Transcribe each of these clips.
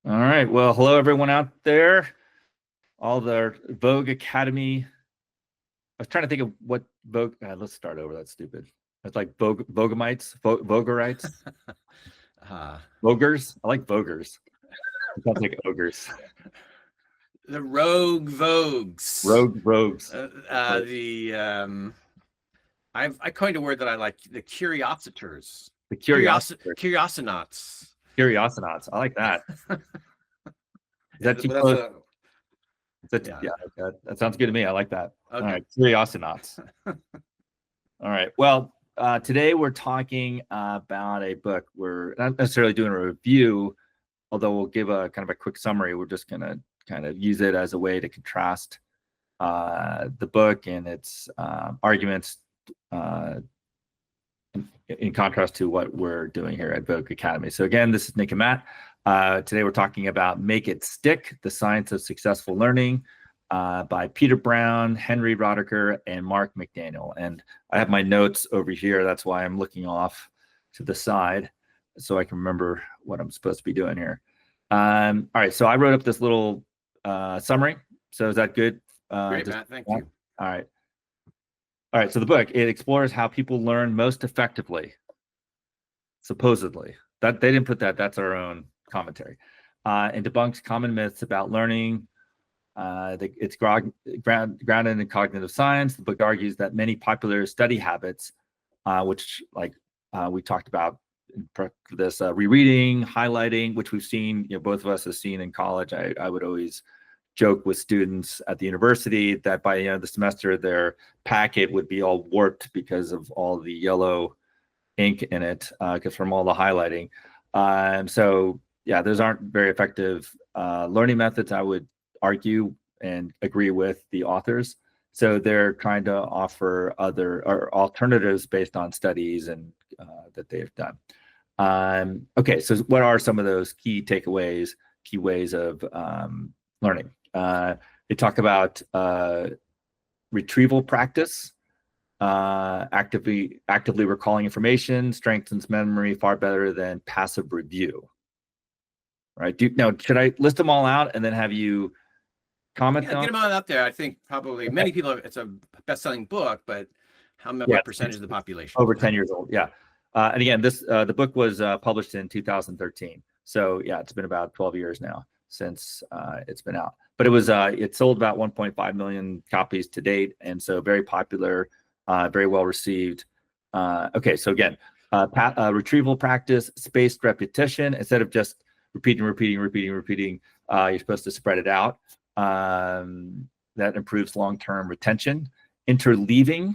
All right. Well, hello everyone out there. All the Vogue Academy. I was trying to think of what Vogue. Let's start over. That's stupid. It's like Vogemites, Vogerites, Uh, Vogers. I like Vogers. It sounds like ogres. the Rogue Vogues. Rogues. I coined a word that I like: the curiositors, The curiosonauts. Curiosonauts. I like that. Is Yeah, that too that's close? a yeah. Yeah. That sounds good to me. I like that. All Okay. right. Curiosonauts. All right. Well, today we're talking about a book. We're not necessarily doing a review, although we'll give a kind of a quick summary. We're just going to kind of use it as a way to contrast the book and its arguments in contrast to what we're doing here at Vogue Academy. So again, this is Nic and Matt. Today we're talking about Make It Stick, The Science of Successful Learning by Peter Brown, Henry Rodecker, and Mark McDaniel. And I have my notes over here. That's why I'm looking off to the side so I can remember what I'm supposed to be doing here. All right, so I wrote up this little summary. So is that good? Great, Matt. Thank you. All right. All right, so the book, it explores how people learn most effectively, supposedly. That they didn't put that, that's our own commentary. And debunks common myths about learning. It's grounded in cognitive science. The book argues that many popular study habits, which we talked about for this rereading, highlighting, which we've seen, both of us have seen in college. I would always joke with students at the university that by the end of the semester, their packet would be all warped because of all the yellow ink in it, because from all the highlighting. So yeah, those aren't very effective learning methods, I would argue and agree with the authors. So they're trying to offer other or alternatives based on studies and that they've done. Okay, so what are some of those key takeaways, key ways of learning? They talk about retrieval practice, actively recalling information, strengthens memory far better than passive review. Right? Now, should I list them all out and then have you comment? Yeah, get them all out there. I think probably many people. It's a best-selling book, but what percentage of the population? Over 10 years old. Yeah. And again, the book was published in 2013. So yeah, it's been about 12 years now since it's been out. But it sold about 1.5 million copies to date, and so very popular, very well received. Okay, so again, retrieval practice, spaced repetition. Instead of just repeating, you're supposed to spread it out. That improves long-term retention. Interleaving,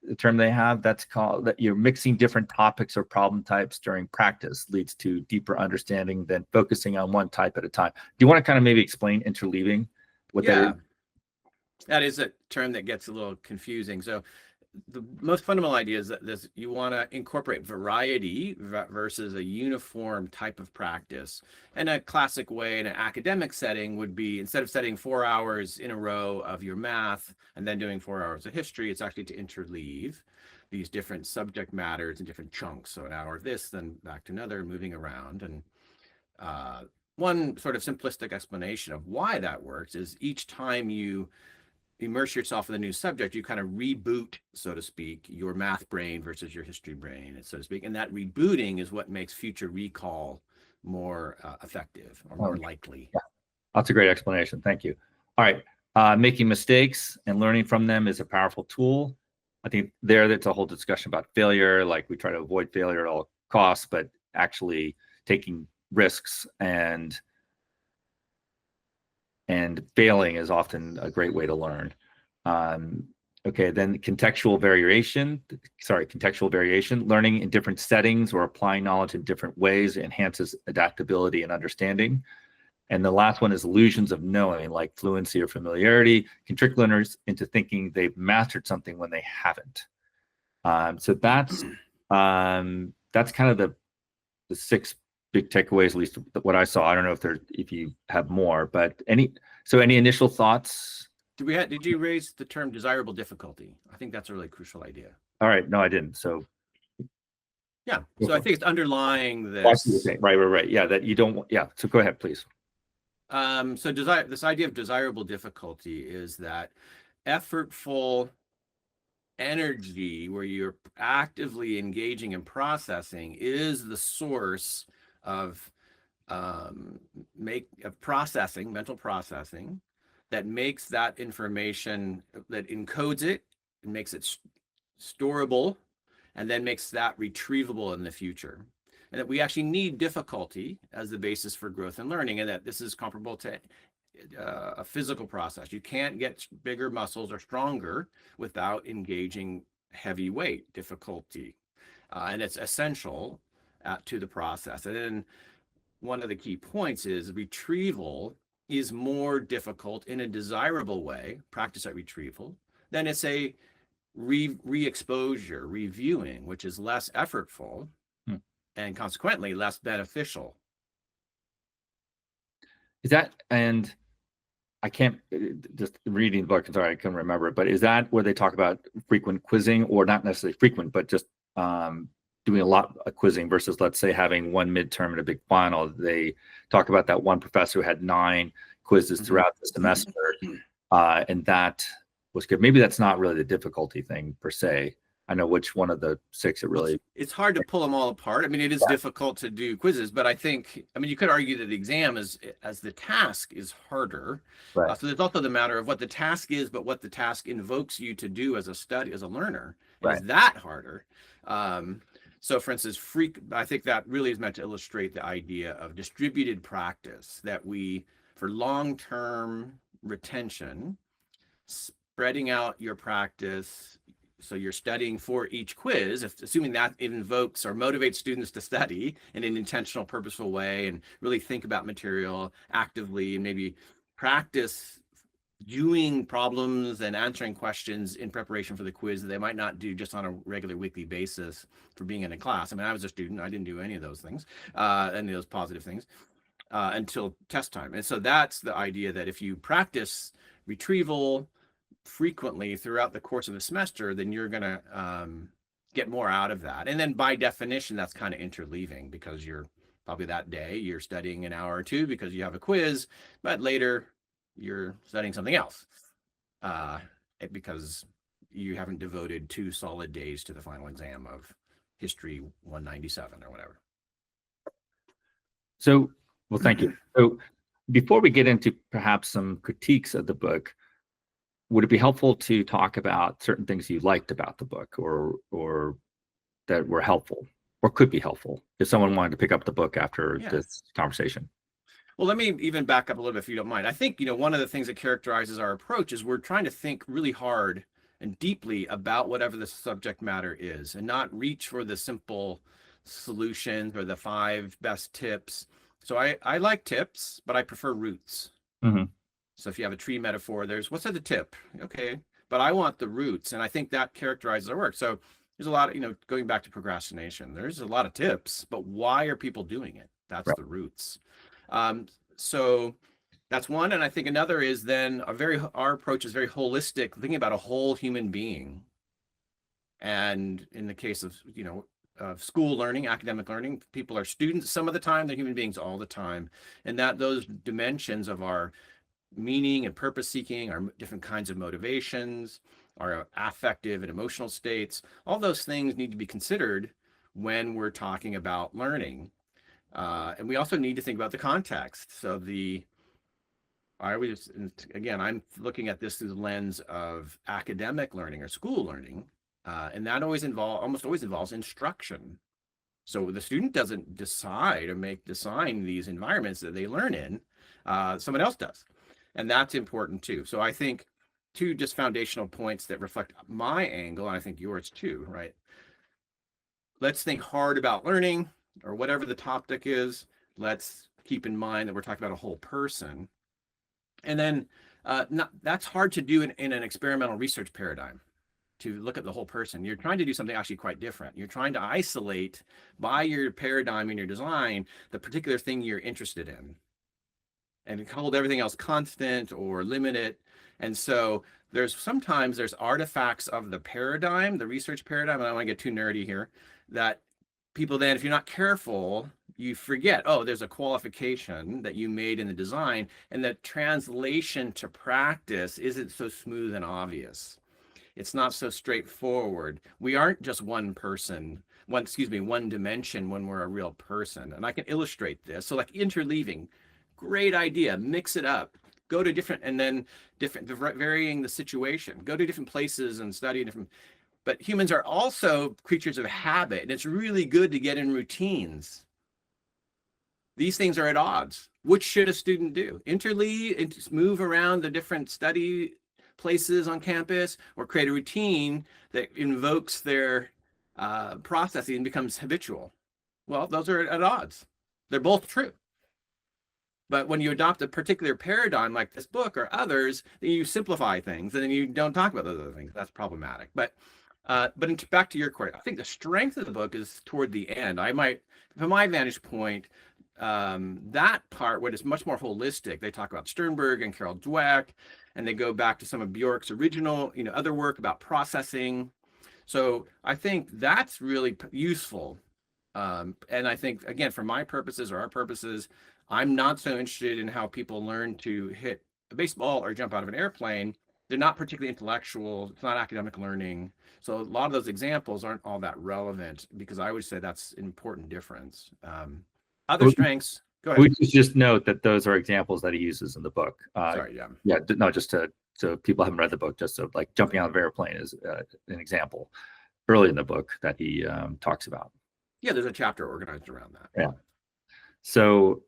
the term they have, that's called that you're mixing different topics or problem types during practice leads to deeper understanding than focusing on one type at a time. Do you want to kind of maybe explain interleaving? That is a term that gets a little confusing. So the most fundamental idea is that you want to incorporate variety versus a uniform type of practice. And a classic way in an academic setting would be, instead of studying 4 hours in a row of your math and then doing 4 hours of history, it's actually to interleave these different subject matters in different chunks. So an hour of this, then back to another, moving around. And one sort of simplistic explanation of why that works is each time you immerse yourself in a new subject, you kind of reboot, so to speak, your math brain versus your history brain, so to speak. And that rebooting is what makes future recall more effective or more likely. Yeah. That's a great explanation. Thank you. All right. Making mistakes and learning from them is a powerful tool. I think that's a whole discussion about failure. Like we try to avoid failure at all costs, but actually taking risks and failing is often a great way to learn. Okay, then contextual variation, learning in different settings or applying knowledge in different ways enhances adaptability and understanding. And the last one is illusions of knowing, like fluency or familiarity, can trick learners into thinking they've mastered something when they haven't. So that's kind of the 6 big takeaways, at least what I saw. I don't know if you have more, but any initial thoughts? Did you raise the term desirable difficulty? I think that's a really crucial idea. All right, no, I didn't. So yeah, so I think it's underlying this. Right. Yeah, that you don't. Yeah, so go ahead, please. So this idea of desirable difficulty is that effortful energy where you're actively engaging and processing is the source of processing, mental processing, that makes that information, that encodes it, and makes it storable, and then makes that retrievable in the future. And that we actually need difficulty as the basis for growth and learning, and that this is comparable to a physical process. You can't get bigger muscles or stronger without engaging heavy weight, difficulty, and it's essential to the process. And then one of the key points is retrieval is more difficult in a desirable way, practice at retrieval, than it's a re-exposure, reviewing, which is less effortful and consequently less beneficial. Is that, and I can't, just reading the book, sorry, I couldn't remember it, but is that where they talk about frequent quizzing, or not necessarily frequent, but just doing a lot of quizzing versus, let's say, having one midterm and a big final? They talk about that one professor who had 9 quizzes throughout the semester, and that was good. Maybe that's not really the difficulty thing per se. I know which one of the 6 it really. It's hard to pull them all apart. I mean, it is difficult to do quizzes, but I think, I mean, you could argue that the exam is, as the task is harder. Right. So there's also the matter of what the task is, but what the task invokes you to do as a study, as a learner. Right. Is that harder? So for instance, I think that really is meant to illustrate the idea of distributed practice, that we, for long-term retention, spreading out your practice. So you're studying for each quiz, assuming that invokes or motivates students to study in an intentional, purposeful way, and really think about material actively, and maybe practice doing problems and answering questions in preparation for the quiz that they might not do just on a regular weekly basis for being in a class. I mean, I was a student, I didn't do any of those things, any of those positive things, until test time. And so that's the idea, that if you practice retrieval frequently throughout the course of the semester, then you're going to get more out of that. And then by definition, that's kind of interleaving, because you're probably that day you're studying an hour or 2 because you have a quiz, but later you're studying something else because you haven't devoted 2 solid days to the final exam of history 197 or whatever. So, well, thank you. So before we get into perhaps some critiques of the book, would it be helpful to talk about certain things you liked about the book, or that were helpful or could be helpful if someone wanted to pick up the book after this conversation? Well, let me even back up a little bit, if you don't mind. I think, one of the things that characterizes our approach is we're trying to think really hard and deeply about whatever the subject matter is, and not reach for the simple solutions or the 5 best tips. So I like tips, but I prefer roots. So if you have a tree metaphor, what's at the tip? Okay, but I want the roots. And I think that characterizes our work. So there's a lot of, going back to procrastination, there's a lot of tips, but why are people doing it? That's the roots. So that's one. And I think another is then our approach is very holistic, thinking about a whole human being. And in the case of, of school learning, academic learning, people are students some of the time, they're human beings all the time. And that those dimensions of our meaning and purpose seeking, our different kinds of motivations, our affective and emotional states, all those things need to be considered when we're talking about learning. And we also need to think about the context. So I'm looking at this through the lens of academic learning or school learning, and that almost always involves instruction. So the student doesn't decide or design these environments that they learn in, someone else does. And that's important too. So I think 2 just foundational points that reflect my angle, and I think yours too, right? Let's think hard about learning, or whatever the topic is. Let's keep in mind that we're talking about a whole person. And then that's hard to do in an experimental research paradigm, to look at the whole person. You're trying to do something actually quite different. You're trying to isolate, by your paradigm and your design, the particular thing you're interested in, and hold everything else constant or limit it. And so sometimes there's artifacts of the paradigm, the research paradigm, and I don't want to get too nerdy here, that people then, if you're not careful, you forget, oh, there's a qualification that you made in the design, and the translation to practice isn't so smooth and obvious. It's not so straightforward. We aren't just one person, one dimension when we're a real person. And I can illustrate this. So like interleaving, great idea, mix it up, go to different, and then varying the situation, go to different places and study different, but humans are also creatures of habit, and it's really good to get in routines. These things are at odds. Which should a student do? Interleave and move around the different study places on campus, or create a routine that invokes their processing and becomes habitual? Well, those are at odds. They're both true. But when you adopt a particular paradigm like this book or others, then you simplify things and then you don't talk about those other things. That's problematic. But back to your question, I think the strength of the book is toward the end. I might, from my vantage point, that part, what is much more holistic, they talk about Sternberg and Carol Dweck, and they go back to some of Bjork's original, other work about processing. So I think that's really useful. And I think, again, for my purposes or our purposes, I'm not so interested in how people learn to hit a baseball or jump out of an airplane. They're not particularly intellectual. It's not academic learning. So a lot of those examples aren't all that relevant, because I would say that's an important difference. Other strengths. Go ahead. We just note that those are examples that he uses in the book. Sorry, yeah. Yeah, no, just so people haven't read the book, just so like jumping out of an airplane is an example early in the book that he talks about. Yeah, there's a chapter organized around that. Yeah. So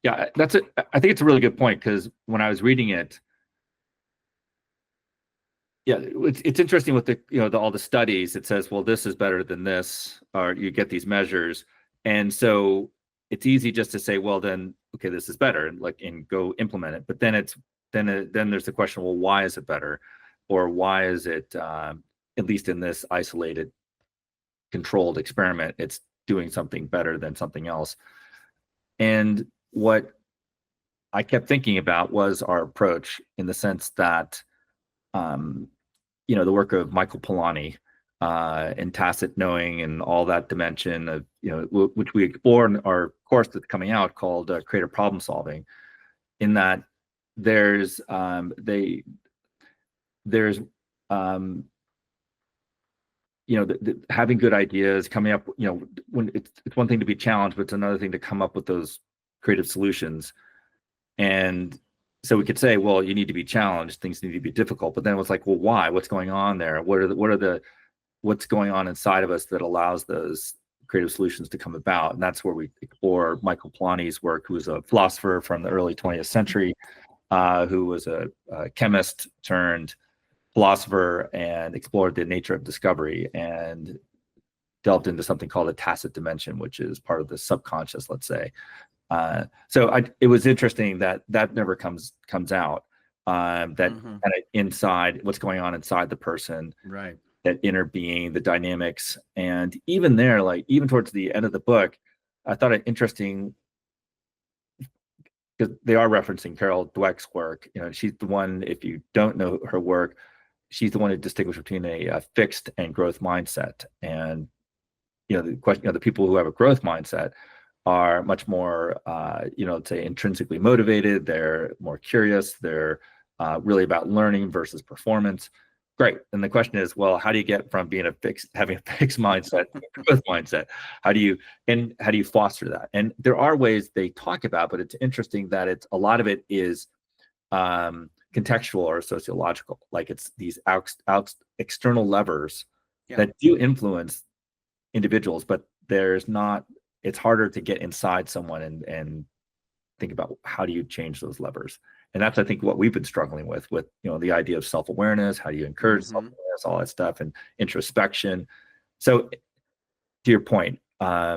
yeah, that's it. I think it's a really good point, because when I was reading it, yeah, it's interesting with the all the studies. It says, well, this is better than this, or you get these measures, and so it's easy just to say, well, then okay, this is better, and go implement it. But then then there's the question, well, why is it better, or why is it at least in this isolated, controlled experiment, it's doing something better than something else? And what I kept thinking about was our approach, in the sense that the work of Michael Polanyi and tacit knowing and all that dimension of, which we explore in our course that's coming out, called creative problem solving, in that there's having good ideas, coming up, when it's one thing to be challenged, but it's another thing to come up with those creative solutions. And so we could say, well, you need to be challenged, things need to be difficult, but then it's like, well, why? What's going on there? What's going on inside of us that allows those creative solutions to come about? And that's where we explore Michael Polanyi's work, who was a philosopher from the early 20th century, who was a chemist turned philosopher, and explored the nature of discovery and delved into something called the tacit dimension, which is part of the subconscious, let's say. So it was interesting that never comes out, that kind of inside, what's going on inside the person, right? That inner being, the dynamics. And even there, even towards the end of the book, I thought it interesting, because they are referencing Carol Dweck's work. She's the one, if you don't know her work, she's the one who distinguishes between a fixed and growth mindset. And the question, the people who have a growth mindset are much more, let's say, intrinsically motivated. They're more curious. They're really about learning versus performance. Great. And the question is, well, how do you get from having a fixed mindset to a growth mindset? How do you foster that? And there are ways they talk about, but it's interesting that a lot of it is contextual or sociological. Like, it's these external levers that do influence individuals, but it's harder to get inside someone and think about how do you change those levers. And that's, I think, what we've been struggling with the idea of self-awareness. How do you encourage self-awareness, all that stuff, and introspection. So to your point, I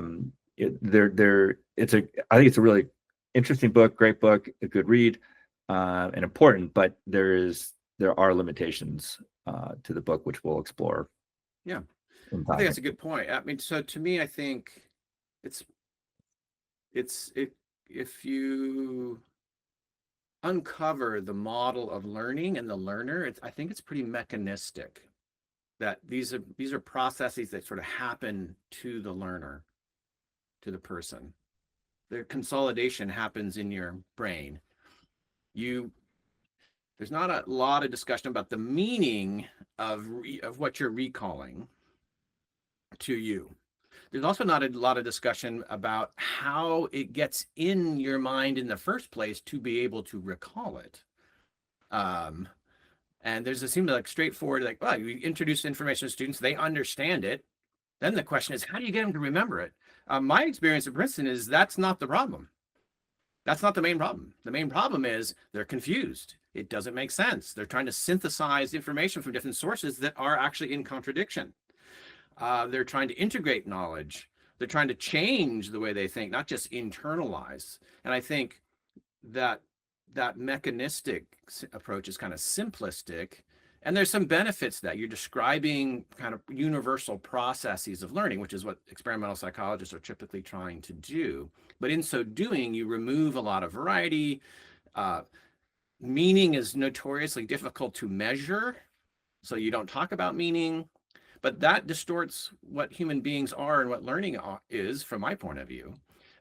think it's a really interesting book, great book, a good read, and important, but there are limitations to the book, which we'll explore. Yeah, I think that's a good point. I mean, so to me, I think if you uncover the model of learning and the learner, I think it's pretty mechanistic, that these are processes that sort of happen to the learner, to the person. The consolidation happens in your brain. There's not a lot of discussion about the meaning of what you're recalling to you. There's also not a lot of discussion about how it gets in your mind in the first place to be able to recall it. And there's a seem like straightforward, like, well, you introduce information to students, they understand it. Then the question is, how do you get them to remember it? My experience at Princeton is that's not the problem. That's not the main problem. The main problem is they're confused. It doesn't make sense. They're trying to synthesize information from different sources that are actually in contradiction. They're trying to integrate knowledge. They're trying to change the way they think, not just internalize. And I think that mechanistic approach is kind of simplistic. And there's some benefits that you're describing kind of universal processes of learning, which is what experimental psychologists are typically trying to do. But in so doing, you remove a lot of variety. Meaning is notoriously difficult to measure, so you don't talk about meaning. But that distorts what human beings are and what learning is from my point of view.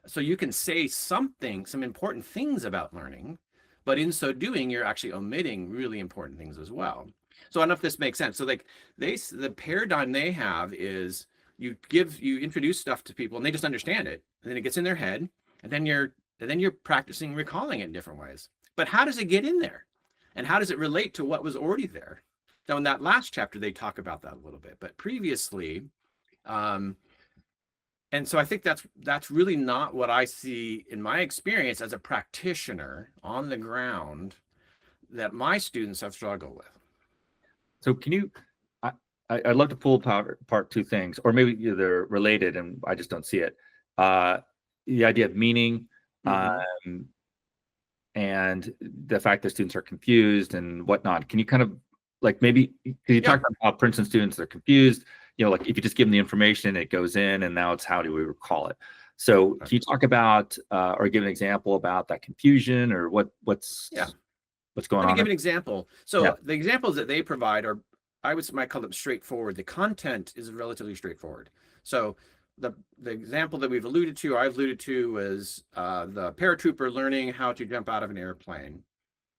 So you can say some important things about learning, but in so doing, you're actually omitting really important things as well. So I don't know if this makes sense. So like the paradigm they have is you introduce stuff to people and they just understand it, and then it gets in their head, and then you're practicing recalling it in different ways. But how does it get in there? And how does it relate to what was already there? Now, in that last chapter, they talk about that a little bit, but previously, and so I think that's really not what I see in my experience as a practitioner on the ground that my students have struggled with. So can you, I'd love to pull apart two things, or maybe they're related and I just don't see it. The idea of meaning, and the fact that students are confused and whatnot. Can you kind of like maybe, can you talk about how Princeton students are confused? You know, like if you just give them the information, it goes in, and now it's how do we recall it? So can you talk about or give an example about that confusion, or what's going on? Let me give an example. So the examples that they provide are, I might call them straightforward. The content is relatively straightforward. So the example that I've alluded to is the paratrooper learning how to jump out of an airplane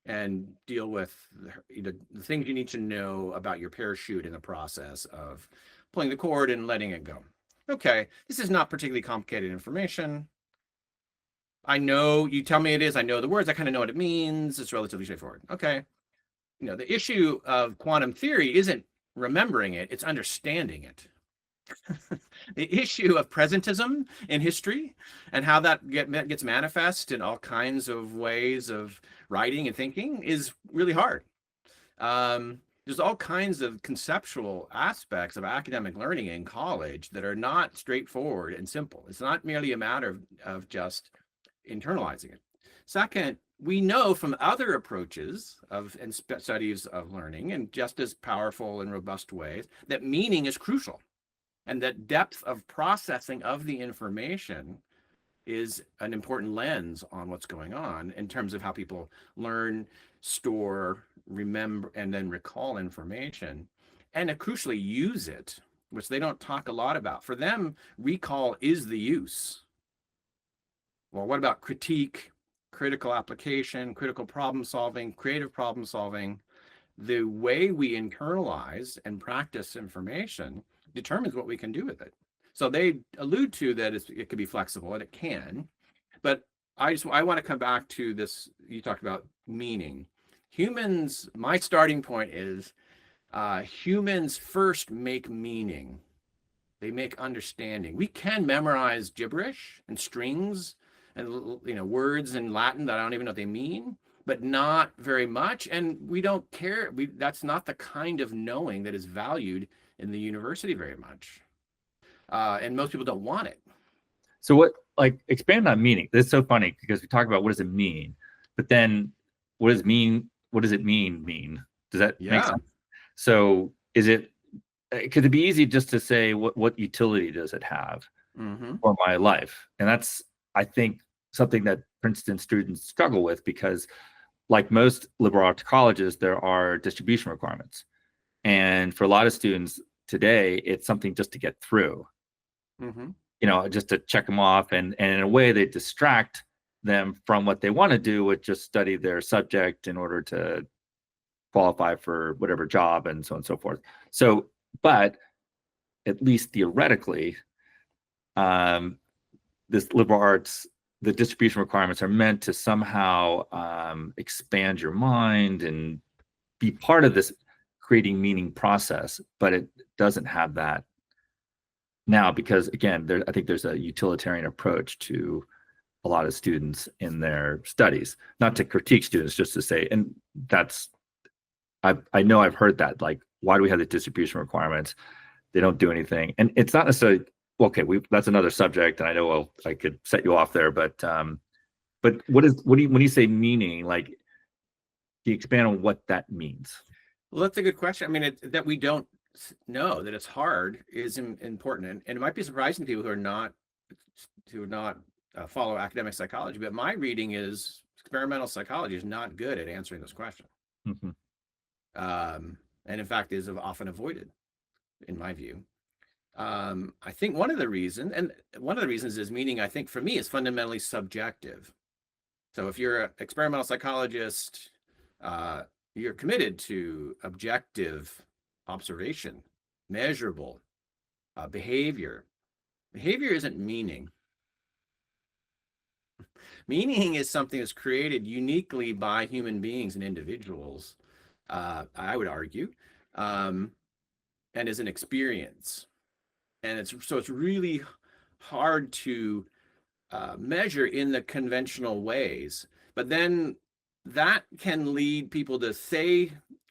and deal with the things you need to know about your parachute in the process of pulling the cord and letting it go. Okay, this is not particularly complicated information. I know, you tell me it is, I know the words, I kind of know what it means. It's relatively straightforward. Okay. You know, the issue of quantum theory isn't remembering it, it's understanding it. The issue of presentism in history and how that gets manifest in all kinds of ways of writing and thinking is really hard. There's all kinds of conceptual aspects of academic learning in college that are not straightforward and simple. It's not merely a matter of just internalizing it. Second, we know from other approaches and studies of learning, and just as powerful and robust ways, that meaning is crucial, and that depth of processing of the information is an important lens on what's going on in terms of how people learn, store, remember, and then recall information, and crucially use it, which they don't talk a lot about. For them, recall is the use. Well, what about critique, critical application, critical problem solving, creative problem solving? The way we internalize and practice information determines what we can do with it. So they allude to that it could be flexible, and it can, but I want to come back to this. You talked about meaning. Humans, my starting point is humans first make meaning. They make understanding. We can memorize gibberish and strings and words in Latin that I don't even know what they mean, but not very much. And we don't care. That's not the kind of knowing that is valued in the university very much. And most people don't want it. So expand on meaning. This is so funny because we talk about what does it mean, but then what does it mean mean? Does that make sense? So could it be easy just to say what utility does it have for my life? And that's, I think, something that Princeton students struggle with, because like most liberal arts colleges, there are distribution requirements. And for a lot of students today, it's something just to get through. just to check them off, and in a way they distract them from what they want to do, which just study their subject in order to qualify for whatever job and so on and so forth. So, but at least theoretically, this liberal arts, the distribution requirements are meant to somehow expand your mind and be part of this creating meaning process, but it doesn't have that now because, again, I think there's a utilitarian approach to a lot of students in their studies, not to critique students, just to say, and that's, I know I've heard that, like, why do we have the distribution requirements? They don't do anything. And it's not necessarily, okay, that's another subject, and I know I could set you off there, but what do you, when you say meaning, like, do you expand on what that means? Well, that's a good question. I mean, that we don't know, that it's hard, is important, and it might be surprising to people who are not follow academic psychology. But my reading is experimental psychology is not good at answering this question, and in fact is often avoided, in my view. I think one of the reasons is meaning, I think, for me, is fundamentally subjective. So if you're an experimental psychologist, you're committed to objective observation, measurable behavior. Behavior isn't meaning. Meaning is something that's created uniquely by human beings and individuals, I would argue, and is an experience. And it's really hard to measure in the conventional ways. But then that can lead people to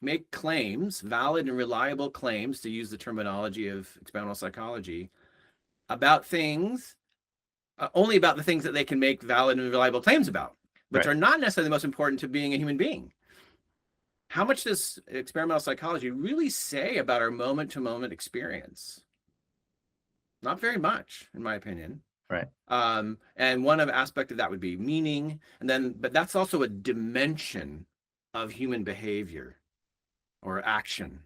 make claims, valid and reliable claims, to use the terminology of experimental psychology, about things, only about the things that they can make valid and reliable claims about, which are not necessarily the most important to being a human being. How much does experimental psychology really say about our moment-to-moment experience? Not very much, in my opinion. Right. And one aspect of that would be meaning, but that's also a dimension of human behavior or action.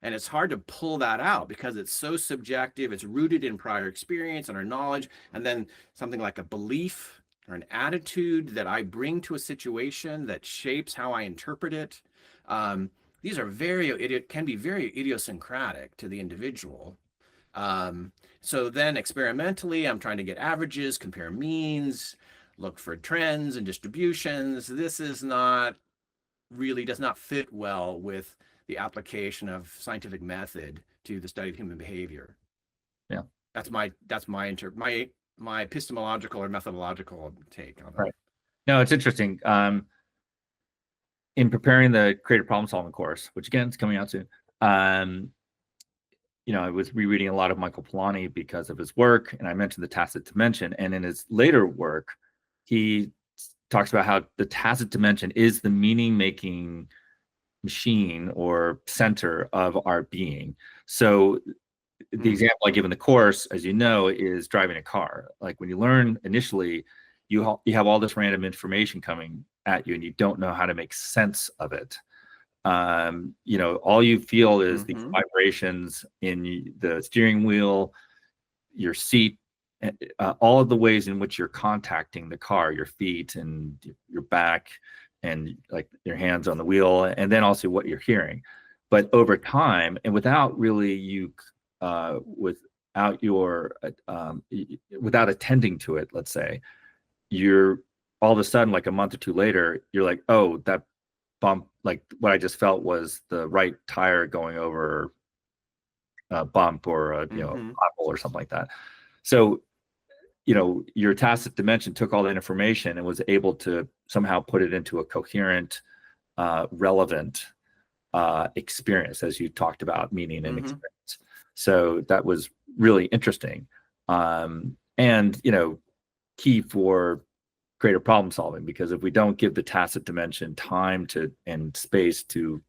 And it's hard to pull that out because it's so subjective. It's rooted in prior experience and our knowledge, and then something like a belief or an attitude that I bring to a situation that shapes how I interpret it. These are can be very idiosyncratic to the individual. So then experimentally, I'm trying to get averages, compare means, look for trends and distributions. This does not fit well with the application of scientific method to the study of human behavior. Yeah. That's my epistemological or methodological take on it. Right. No, it's interesting. In preparing the creative problem solving course, which again is coming out soon, I was rereading a lot of Michael Polanyi because of his work, and I mentioned the tacit dimension. And in his later work, he talks about how the tacit dimension is the meaning-making machine or center of our being. So the example I give in the course, as you know, is driving a car. Like when you learn initially, you have all this random information coming at you, and you don't know how to make sense of it. All you feel is the vibrations in the steering wheel, your seat, all of the ways in which you're contacting the car, your feet and your back, and like your hands on the wheel, and then also what you're hearing. But over time, and without attending to it, let's say, you're all of a sudden, like a month or two later, you're like, oh, that bump, like what I just felt was the right tire going over a bump or a pothole or something like that. So your tacit dimension took all that information and was able to somehow put it into a coherent, relevant experience, as you talked about meaning and experience. So that was really interesting, and key for creative problem solving, because if we don't give the tacit dimension time and space to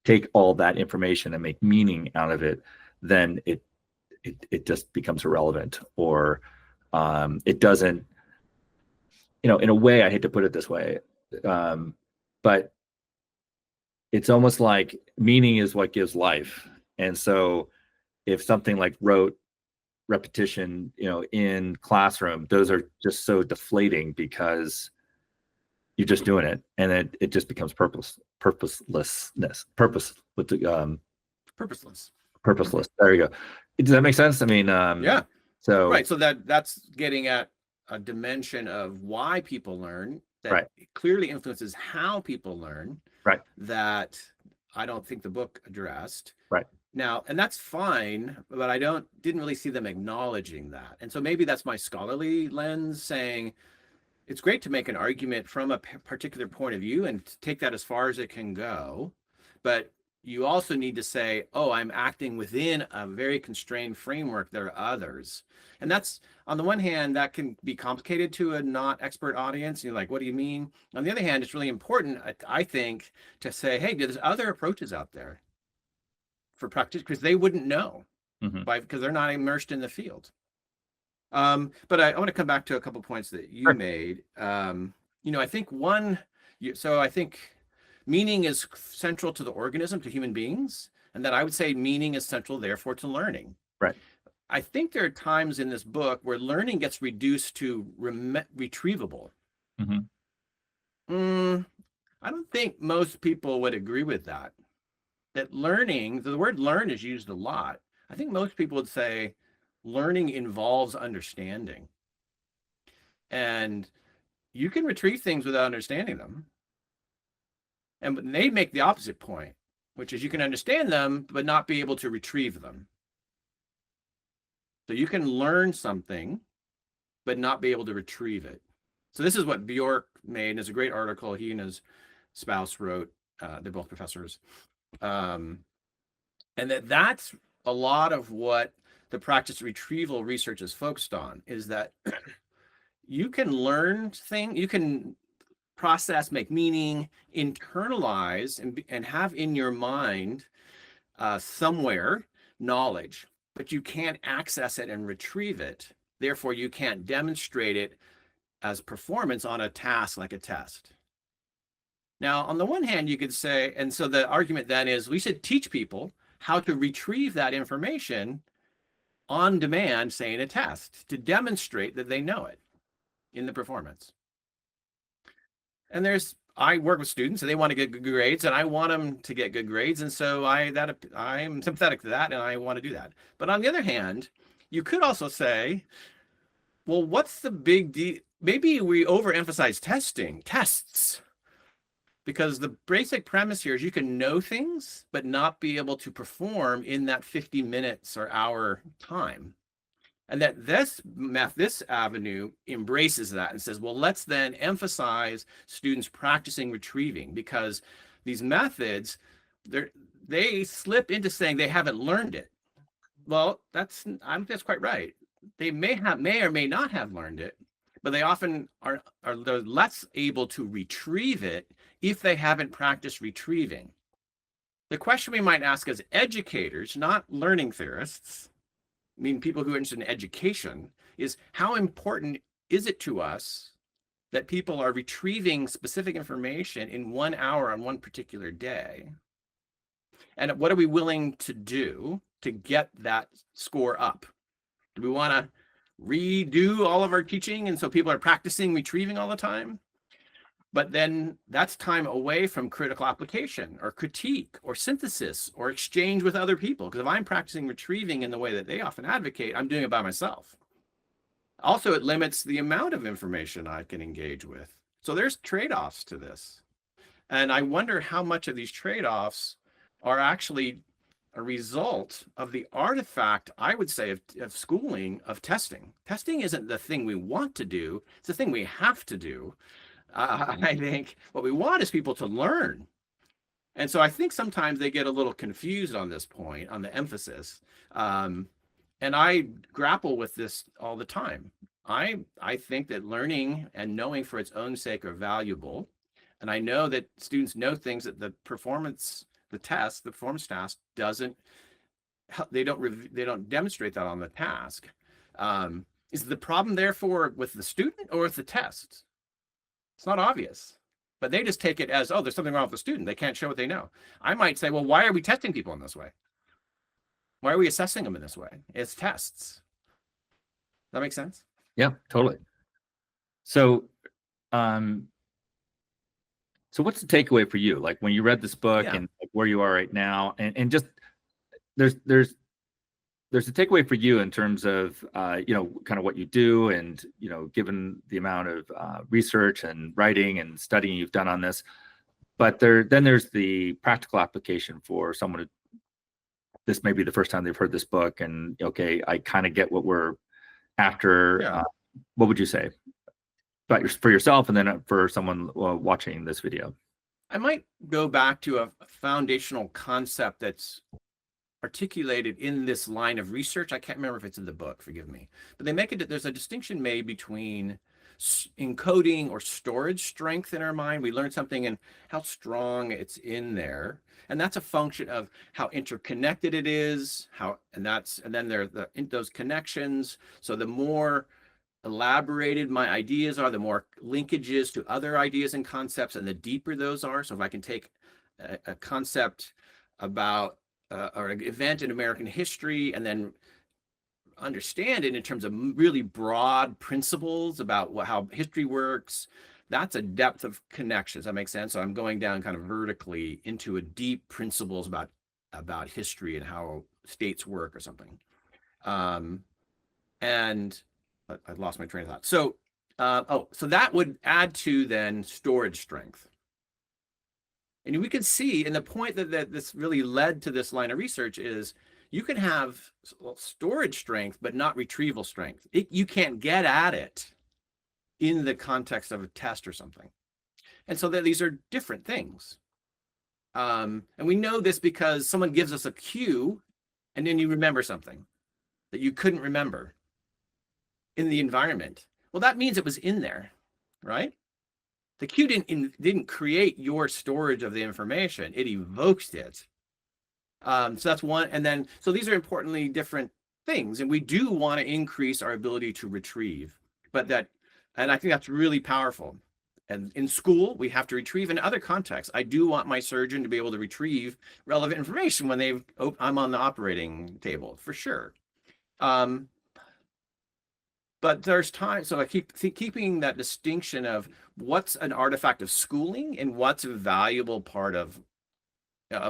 take all that information and make meaning out of it, then it just becomes irrelevant, or it doesn't, in a way, I hate to put it this way, but it's almost like meaning is what gives life. And so if something like rote repetition, in classroom, those are just so deflating because you're just doing it, and it just becomes purposeless. Purposeless. There you go. Does that make sense? I mean, Yeah. so right. So that's getting at a dimension of why people learn that right. clearly influences how people learn. Right. That I don't think the book addressed. Right. Now, and that's fine, but I didn't really see them acknowledging that. And so maybe that's my scholarly lens saying it's great to make an argument from a particular point of view and take that as far as it can go. But you also need to say, oh, I'm acting within a very constrained framework. There are others. And that's, on the one hand, that can be complicated to a not expert audience. You're like, what do you mean? On the other hand, it's really important, I think, to say, hey, there's other approaches out there for practice, because they wouldn't know because they're not immersed in the field. But I want to come back to a couple points that you made. I think I think meaning is central to the organism, to human beings, and that I would say meaning is central, therefore, to learning. Right. I think there are times in this book where learning gets reduced to retrievable. I don't think most people would agree with that. That learning, the word learn is used a lot. I think most people would say learning involves understanding. And you can retrieve things without understanding them. And they make the opposite point, which is you can understand them, but not be able to retrieve them. So you can learn something, but not be able to retrieve it. So this is what Bjork made, and it's a great article he and his spouse wrote. They're both professors. And that's a lot of what the practice retrieval research is focused on, is that you can learn things, you can process, make meaning, internalize, and have in your mind somewhere knowledge, but you can't access it and retrieve it. Therefore, you can't demonstrate it as performance on a task like a test. Now, on the one hand, you could say, and so the argument then is we should teach people how to retrieve that information on demand, say in a test, to demonstrate that they know it in the performance. And I work with students and they want to get good grades, and I want them to get good grades. And so I'm sympathetic to that, and I want to do that. But on the other hand, you could also say, well, what's the big deal? Maybe we overemphasize tests. Because the basic premise here is you can know things, but not be able to perform in that 50 minutes or hour time. And that this avenue embraces that and says, well, let's then emphasize students practicing retrieving, because these methods, they slip into saying they haven't learned it. Well, that's quite right. They may or may not have learned it, but they often are less able to retrieve it if they haven't practiced retrieving. The question we might ask as educators, not learning theorists, I mean people who are interested in education, is how important is it to us that people are retrieving specific information in 1 hour on one particular day? And what are we willing to do to get that score up? Do we want to redo all of our teaching and so people are practicing retrieving all the time? But then that's time away from critical application or critique or synthesis or exchange with other people. Because if I'm practicing retrieving in the way that they often advocate, I'm doing it by myself. Also, it limits the amount of information I can engage with. So there's trade-offs to this. And I wonder how much of these trade-offs are actually a result of the artifact, I would say, of schooling, of testing. Testing isn't the thing we want to do. It's the thing we have to do. I think what we want is people to learn. And so I think sometimes they get a little confused on this point, on the emphasis. And I grapple with this all the time. I think that learning and knowing for its own sake are valuable. And I know that students know things that the performance task they don't demonstrate that on the task. Is the problem therefore with the student or with the test? It's not obvious, but they just take it as, oh, there's something wrong with the student. They can't show what they know. I might say, well, why are we testing people in this way? Why are we assessing them in this way? It's tests. That makes sense? Yeah, totally. So, so what's the takeaway for you? Like when you read this book Yeah. and like where you are right now, and just there's a takeaway for you in terms of kind of what you do, and given the amount of research and writing and studying you've done on this. But then there's the practical application for someone who this may be the first time they've heard this book, and okay, I kind of get what we're after. Yeah. What would you say about for yourself, and then for someone watching this video? I might go back to a foundational concept that's articulated in this line of research. I can't remember if it's in the book, forgive me, but they make it, there's a distinction made between encoding or storage strength in our mind. We learn something and how strong it's in there. And that's a function of how interconnected it is, and then there are those connections. So the more elaborated my ideas are, the more linkages to other ideas and concepts, and the deeper those are. So if I can take a concept about or an event in American history and then understand it in terms of really broad principles about how history works, that's a depth of connections. That makes sense. So I'm going down kind of vertically into a deep principles about history and how states work or something. And I lost my train of thought. So, so that would add to then storage strength. And we can see, and the point that this really led to this line of research is you can have storage strength, but not retrieval strength. You can't get at it in the context of a test or something. And so these are different things. And we know this because someone gives us a cue, and then you remember something that you couldn't remember in the environment. Well, that means it was in there, right? The cue didn't create your storage of the information. It evokes it. So that's one. And then, so these are importantly different things. And we do want to increase our ability to retrieve, and I think that's really powerful. And in school, we have to retrieve. In other contexts, I do want my surgeon to be able to retrieve relevant information when I'm on the operating table, for sure. But there's time, so I keeping that distinction of what's an artifact of schooling and what's a valuable part of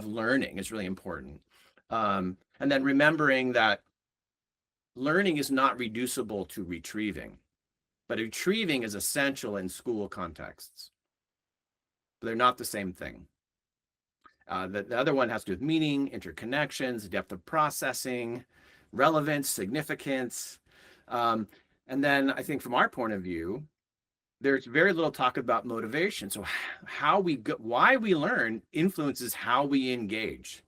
learning is really important. And then remembering that learning is not reducible to retrieving, but retrieving is essential in school contexts. But they're not the same thing. The other one has to do with meaning, interconnections, depth of processing, relevance, significance. And then I think from our point of view, there's very little talk about motivation. So why we learn influences how we engage.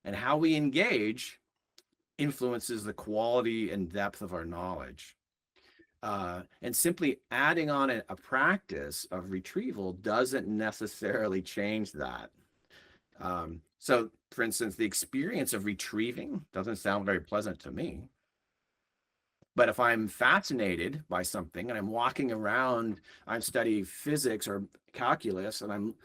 And how we engage influences the quality and depth of our knowledge. And simply adding on a practice of retrieval doesn't necessarily change that. So, for instance, the experience of retrieving doesn't sound very pleasant to me. But if I'm fascinated by something and I'm walking around, I'm studying physics or calculus, and I'm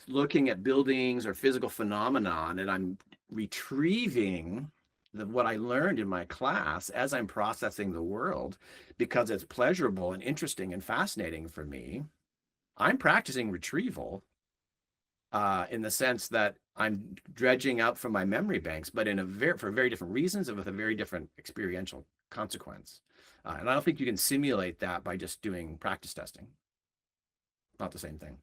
looking at buildings or physical phenomenon, and I'm retrieving what I learned in my class as I'm processing the world because it's pleasurable and interesting and fascinating for me, I'm practicing retrieval in the sense that I'm dredging up from my memory banks, but for very different reasons and with a very different experiential consequence. And I don't think you can simulate that by just doing practice testing. Not the same thing.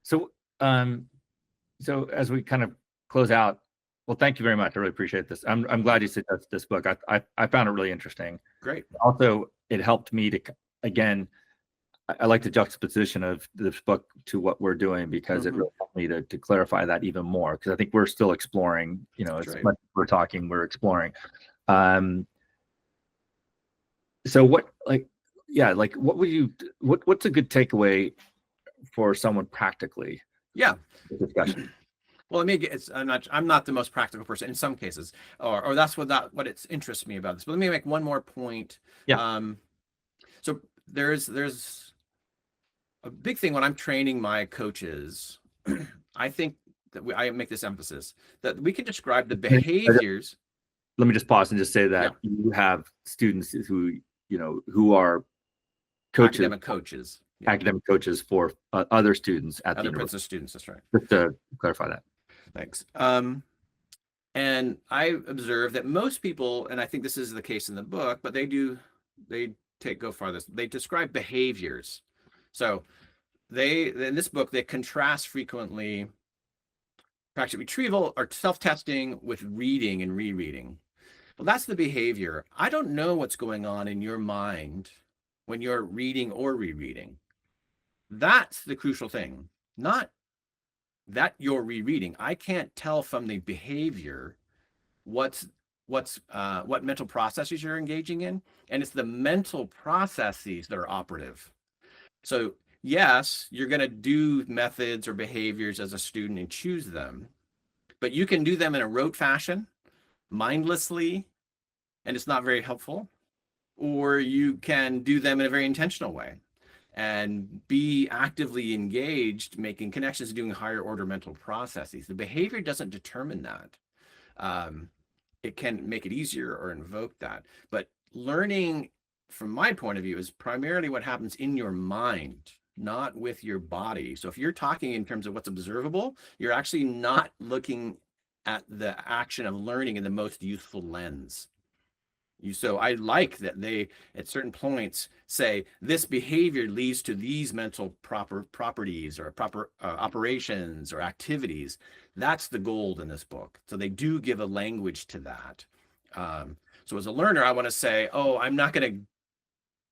So, so as we kind of close out, well, thank you very much. I really appreciate this. I'm glad you suggested this book. I found it really interesting. Great. Also, it helped me to, again, I like the juxtaposition of this book to what we're doing, because it really helped me to clarify that even more, because I think we're still exploring, as much as we're talking, we're exploring. So what what's a good takeaway for someone practically? Yeah. Discussion. Well, I'm not the most practical person in some cases, or that's what it interests me about this. But let me make one more point. Yeah. So there's a big thing when I'm training my coaches. I think that I make this emphasis that we can describe the behaviors. let me just pause and just say that Yeah. you have students who, who are coaches, academic coaches for other students at the Other university. Princeton students, that's right. Just to clarify that. Thanks. And I observe that most people, and I think this is the case in the book, but they go farther. They describe behaviors. So in this book, they contrast frequently practice retrieval or self-testing with reading and rereading. Well, that's the behavior. I don't know what's going on in your mind when you're reading or rereading. That's the crucial thing, not that you're rereading. I can't tell from the behavior what mental processes you're engaging in, and it's the mental processes that are operative. So yes, you're going to do methods or behaviors as a student and choose them, but you can do them in a rote fashion, mindlessly, and it's not very helpful, or you can do them in a very intentional way and be actively engaged, making connections, doing higher order mental processes. The behavior doesn't determine that. It can make it easier or invoke that. But learning, from my point of view, is primarily what happens in your mind, not with your body. So if you're talking in terms of what's observable, you're actually not looking at the action of learning in the most useful lens. So I like that they, at certain points, say this behavior leads to these mental properties or proper operations or activities. That's the gold in this book. So they do give a language to that. So as a learner, I want to say, oh, I'm not going to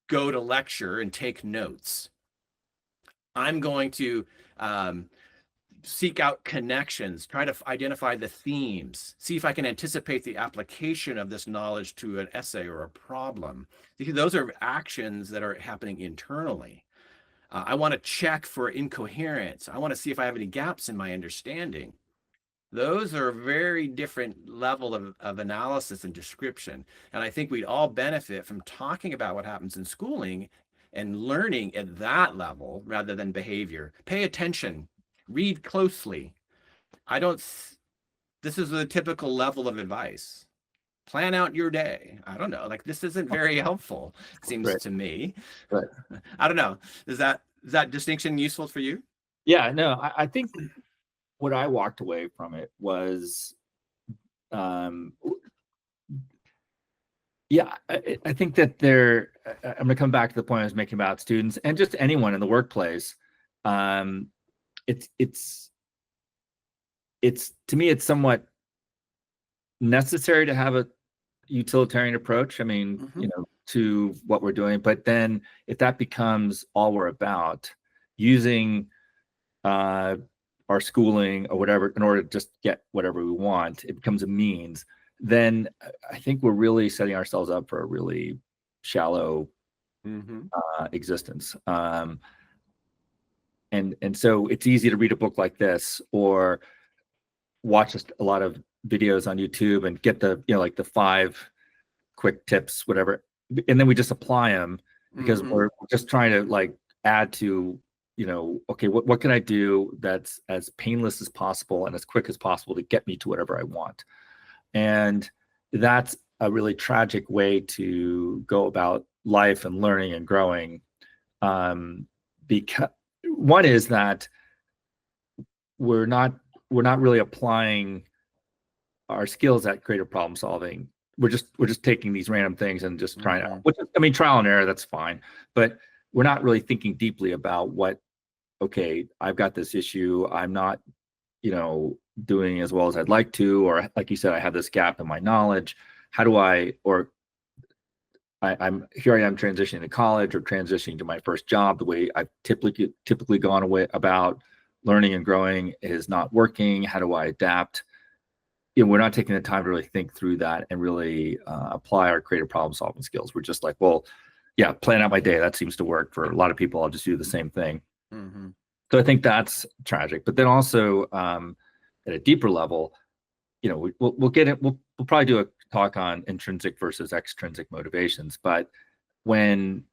go to lecture and take notes. I'm going to seek out connections, try to identify the themes, see if I can anticipate the application of this knowledge to an essay or a problem. Because those are actions that are happening internally. I want to check for incoherence. I want to see if I have any gaps in my understanding. Those are a very different level of analysis and description. And I think we'd all benefit from talking about what happens in schooling and learning at that level rather than behavior. Pay attention. Read closely. This is a typical level of advice. Plan out your day. I don't know. Like, this isn't very helpful, seems to me. Right. I don't know. Is that distinction useful for you? Yeah, no, I think what I walked away from it was, yeah, I think that I'm going to come back to the point I was making about students and just anyone in the workplace. It's to me, it's somewhat necessary to have a utilitarian approach. I mean, to what we're doing, but then if that becomes all we're about, using our schooling or whatever in order to just get whatever we want, it becomes a means, then I think we're really setting ourselves up for a really shallow existence. And so it's easy to read a book like this or watch a lot of videos on YouTube and get the, like the 5 quick tips, whatever. And then we just apply them because we're just trying to like add to, okay, what can I do that's as painless as possible and as quick as possible to get me to whatever I want? And that's a really tragic way to go about life and learning and growing. Because one is that we're not really applying our skills at creative problem solving. We're just taking these random things and just trying to, which, I mean, trial and error, that's fine, but we're not really thinking deeply about okay, I've got this issue, I'm not, doing as well as I'd like to, or like you said, I have this gap in my knowledge. How do I'm here, I am transitioning to college or transitioning to my first job. The way I've typically gone away about learning and growing is not working. How do I adapt? We're not taking the time to really think through that and really apply our creative problem solving skills. We're just like, well, yeah, plan out my day. That seems to work for a lot of people. I'll just do the same thing. So I think that's tragic. But then also at a deeper level, we'll get it. We'll probably do a talk on intrinsic versus extrinsic motivations. But when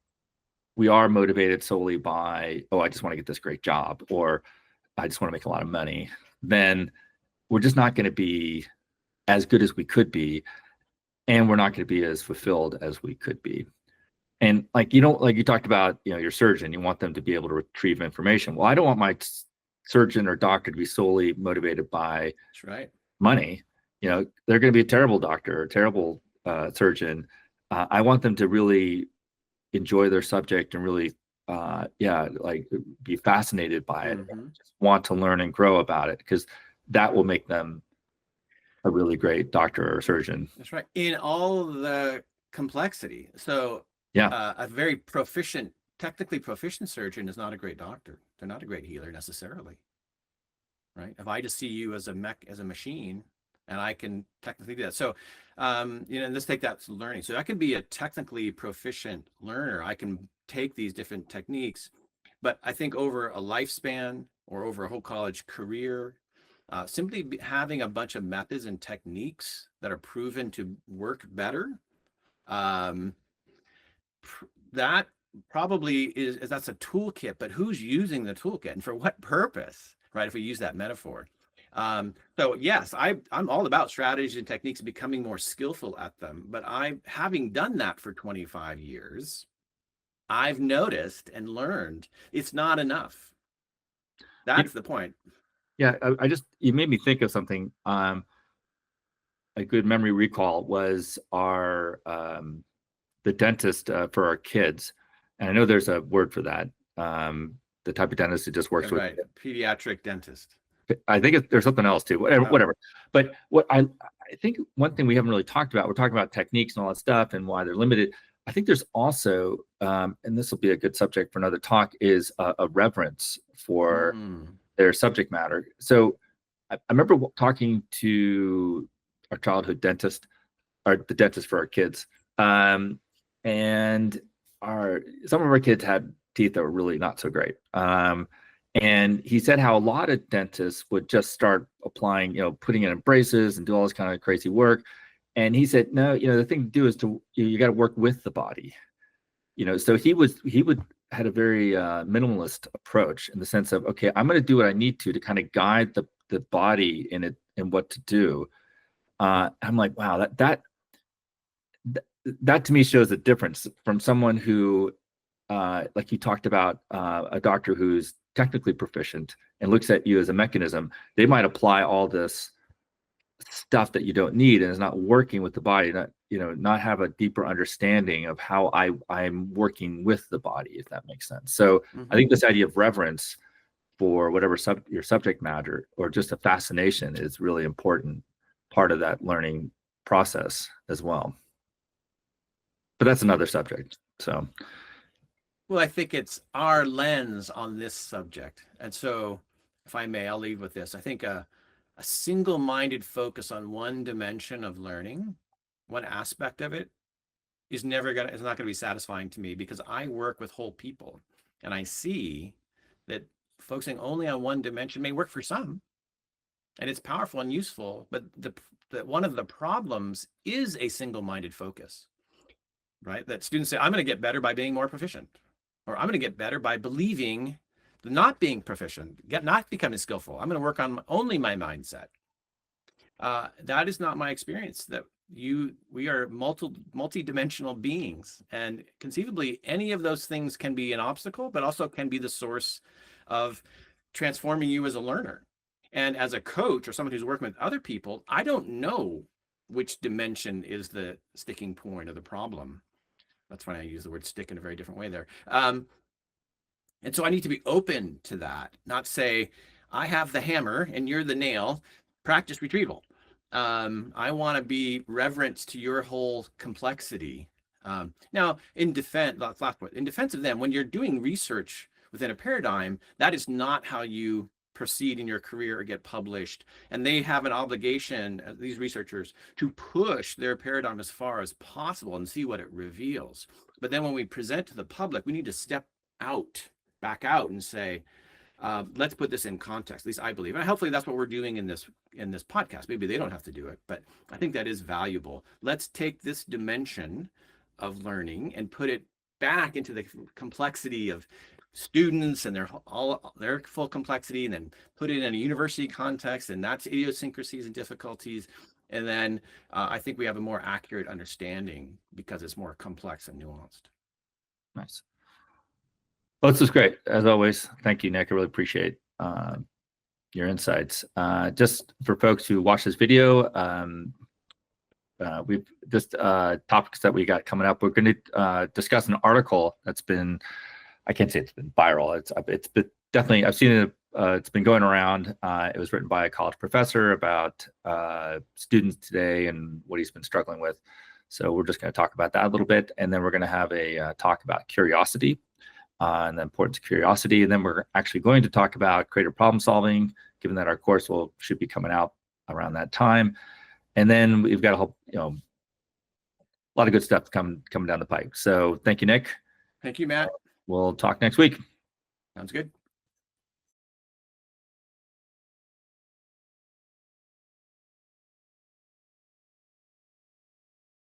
we are motivated solely by, oh, I just want to get this great job, or I just want to make a lot of money, then we're just not going to be as good as we could be and we're not going to be as fulfilled as we could be. And like, you know, like you talked about, you know, your surgeon, you want them to be able to retrieve information. Well, I don't want my surgeon or doctor to be solely motivated by That's right. money. You know, they're going to be a terrible doctor, a terrible surgeon. I want them to really enjoy their subject and really, like be fascinated by it, and just want to learn and grow about it, because that will make them a really great doctor or surgeon. That's right. In all the complexity. So Yeah. a very technically proficient surgeon is not a great doctor. They're not a great healer necessarily. Right. If I just see you as a machine, and I can technically do that. So, let's take that to learning. So I can be a technically proficient learner. I can take these different techniques, but I think over a lifespan or over a whole college career, simply having a bunch of methods and techniques that are proven to work better, that probably that's a toolkit, but who's using the toolkit and for what purpose, right? If we use that metaphor. So yes, I'm all about strategies and techniques and becoming more skillful at them, but having done that for 25 years, I've noticed and learned it's not enough. That's the point. Yeah, you made me think of something. A good memory recall was the dentist for our kids, and I know there's a word for that. The type of dentist who just works with pediatric dentist. I think there's something else too. Whatever. But what I think one thing we haven't really talked about, we're talking about techniques and all that stuff and why they're limited. I think there's also, and this will be a good subject for another talk, is a reverence for their subject matter. So I remember talking to our childhood dentist, or the dentist for our kids, and some of our kids had teeth that were really not so great. And he said how a lot of dentists would just start applying, putting in braces and do all this kind of crazy work. And he said, no, the thing to do is you got to work with the body. So he had a very minimalist approach, in the sense of, okay, I'm going to do what I need to kind of guide the body in it and what to do. I'm like, wow, that to me shows the difference from someone who, like you talked about, a doctor who's technically proficient and looks at you as a mechanism. They might apply all this stuff that you don't need and is not working with the body, not have a deeper understanding of how I'm working with the body, if that makes sense. So I think this idea of reverence for whatever your subject matter, or just a fascination, is really important part of that learning process as well. But that's another subject. So well, I think it's our lens on this subject. And so, if I may, I'll leave with this. I think a single-minded focus on one dimension of learning, one aspect of it, is not going to be satisfying to me, because I work with whole people, and I see that focusing only on one dimension may work for some, and it's powerful and useful, but one of the problems is a single-minded focus, right? That students say, I'm going to get better by being more proficient, or I'm going to get better by believing not being proficient, not becoming skillful. I'm going to work on only my mindset. That is not my experience. That we are multi-dimensional beings, and conceivably any of those things can be an obstacle, but also can be the source of transforming you as a learner. And as a coach, or someone who's working with other people, I don't know which dimension is the sticking point or the problem. That's funny, I use the word stick in a very different way there. And so I need to be open to that, not say, I have the hammer and you're the nail, practice retrieval. I want to be reverent to your whole complexity. Now, in defense of them, when you're doing research within a paradigm, that is not how you proceed in your career or get published. And they have an obligation, these researchers, to push their paradigm as far as possible and see what it reveals. But then when we present to the public, we need to step back out and say, let's put this in context. At least I believe, and hopefully that's what we're doing in this podcast. Maybe they don't have to do it, but I think that is valuable. Let's take this dimension of learning and put it back into the complexity of students and their full complexity, and then put it in a university context, and that's idiosyncrasies and difficulties, And then I think we have a more accurate understanding because it's more complex and nuanced. Nice. Well, this was great as always. Thank you, Nick. I really appreciate your insights. Just for folks who watch this video, we've just topics that we got coming up. We're going to discuss an article that's been, I can't say it's been viral. It's been definitely, I've seen it. It's been going around. It was written by a college professor about students today and what he's been struggling with. So we're just going to talk about that a little bit, and then we're going to have a talk about curiosity and the importance of curiosity, and then we're actually going to talk about creative problem solving, given that our course should be coming out around that time. And then we've got a whole, a lot of good stuff coming down the pipe. So thank you, Nick. Thank you, Matt. We'll talk next week. Sounds good.